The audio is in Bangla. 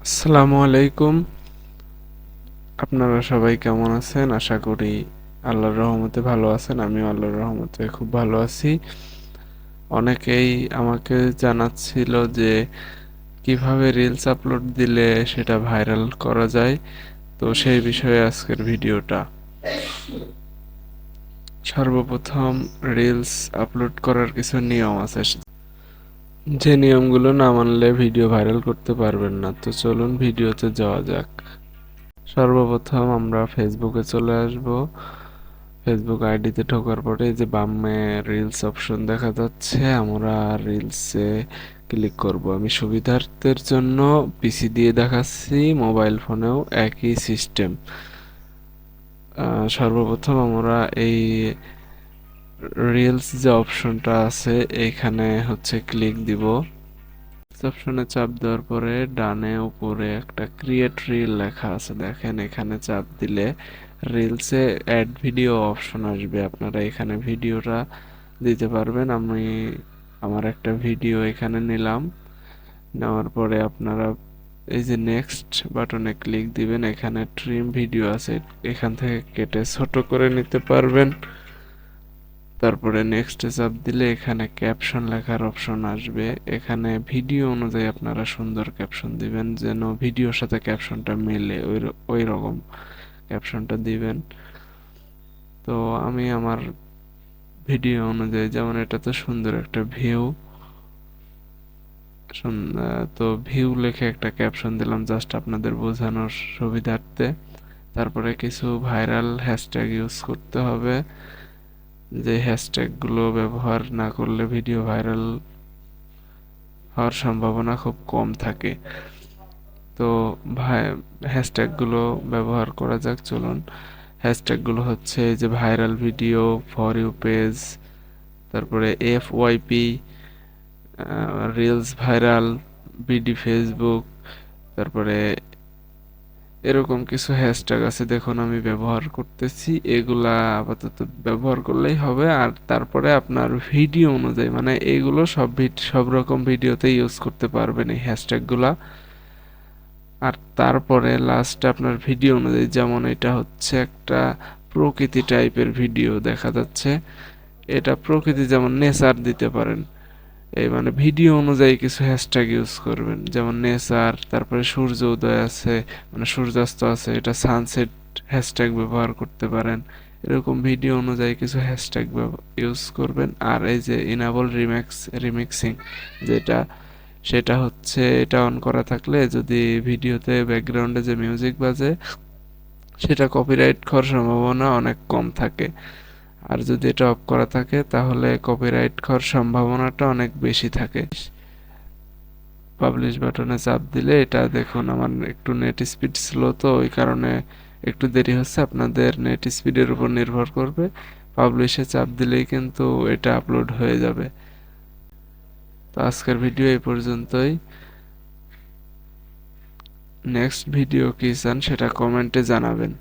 আসসালামু আলাইকুম। আপনারা সবাই কেমন আছেন? আশা করি আল্লাহর রহমতে ভালো আছেন। আমিও আল্লাহর রহমতে খুব ভালো আছি। অনেকেই আমাকে জানাচ্ছিল যে কিভাবে রিলস আপলোড দিলে সেটা ভাইরাল করা যায়। তো সেই বিষয়ে আজকের ভিডিওটা। সর্বপ্রথম রিলস আপলোড করার কিছু নিয়ম আছে, যে নিয়মগুলো না মানলে ভিডিও ভাইরাল করতে পারবেন না। তো চলুন ভিডিওতে যাওয়া যাক। সর্বপ্রথম আমরা ফেসবুকে চলে আসব। ফেসবুক আইডিতে ঢোকার পরে এই যে বামে রিলস অপশন দেখা যাচ্ছে, আমরা রিলসে ক্লিক করব। আমি সুবিধার্থের জন্য পিসি দিয়ে দেখাচ্ছি, মোবাইল ফোনেও একই সিস্টেম। সর্বপ্রথম আমরা এই রিলস যে অপশনটা আছে এইখানে হচ্ছে ক্লিক দিব। অপশনে চাপ দেওয়ার পরে ডানে উপরে একটা ক্রিয়েট রিল লেখা আছে, দেখেন এখানে চাপ দিলে রিলসে অ্যাড ভিডিও অপশন আসবে। আপনারা এখানে ভিডিওটা দিতে পারবেন। আমি আমার একটা ভিডিও এখানে নিলাম। নেওয়ার পরে আপনারা এই যে নেক্সট বাটনে ক্লিক দিবেন, এখানে ট্রিম ভিডিও আছে, এখান থেকে কেটে ছোট করে নিতে পারবেন। তারপরে নেক্সটে চাপ দিলে এখানে ক্যাপশন লেখার অপশন আসবে। এখানে ভিডিও অনুযায়ী আপনারা সুন্দর ক্যাপশন দিবেন, যেন ভিডিওর সাথে ক্যাপশনটা মেলে, ওই রকম ক্যাপশনটা দিবেন। তো আমি আমার ভিডিও অনুযায়ী, যেমন এটা তো সুন্দর একটা ভিউ, তো ভিউ লিখে একটা ক্যাপশন দিলাম জাস্ট আপনাদের বোঝানোর সুবিধার্থে। তারপরে কিছু ভাইরাল হ্যাশট্যাগ ইউজ করতে হবে, যে হ্যাশট্যাগুলো ব্যবহার না করলে ভিডিও ভাইরাল হওয়ার সম্ভাবনা খুব কম থাকে। তো হ্যাশট্যাগুলো ব্যবহার করা যাক, চলুন। হ্যাশট্যাগুলো হচ্ছে যে viral video, for you page, তারপরে FYP, reels viral, BD Facebook, তারপরে এরকম কিছু হ্যাশট্যাগ আছে, দেখুন আমি ব্যবহার করতেছি। এগুলা আপাতত ব্যবহার করলেই হবে। আর তারপরে আপনার ভিডিও অনুযায়ী, মানে এগুলো সব রকম ভিডিওতে ইউজ করতে পারবেন এই হ্যাশট্যাগুলা। আর তারপরে লাস্টে আপনার ভিডিও অনুযায়ী, যেমন এটা হচ্ছে একটা প্রকৃতি টাইপের ভিডিও দেখা যাচ্ছে, এটা প্রকৃতি যেমন নেচার দিতে পারেন। এই মানে ভিডিও অনুযায়ী কিছু হ্যাশট্যাগ ইউজ করবেন, যেমন নেচার, তারপরে সূর্য উদয় আছে, মানে সূর্যাস্ত আছে, এটা সানসেট হ্যাশট্যাগ ব্যবহার করতে পারেন। এরকম ভিডিও অনুযায়ী কিছু হ্যাশট্যাগ ইউজ করবেন। আর এই যে ইনাবল রিমিক্সিং যেটা, সেটা হচ্ছে এটা অন করা থাকলে যদি ভিডিওতে ব্যাকগ্রাউন্ডে যে মিউজিক বাজে সেটা কপিরাইট খাওয়ার সম্ভাবনা অনেক কম থাকে। আর যদি এটা অফ করা থাকে তাহলে কপিরাইট খাওয়ার সম্ভাবনাটা অনেক বেশি থাকে। পাবলিশ বাটনে চাপ দিলে এটা দেখুন, আমার একটু নেট স্পিড স্লো, তো ওই কারণে একটু দেরি হচ্ছে, আপনাদের নেট স্পিডের উপর নির্ভর করবে। পাবলিশে চাপ দিলেই কিন্তু এটা আপলোড হয়ে যাবে। তো আজকের ভিডিও এই পর্যন্তই। নেক্সট ভিডিও কি চান সেটা কমেন্টে জানাবেন।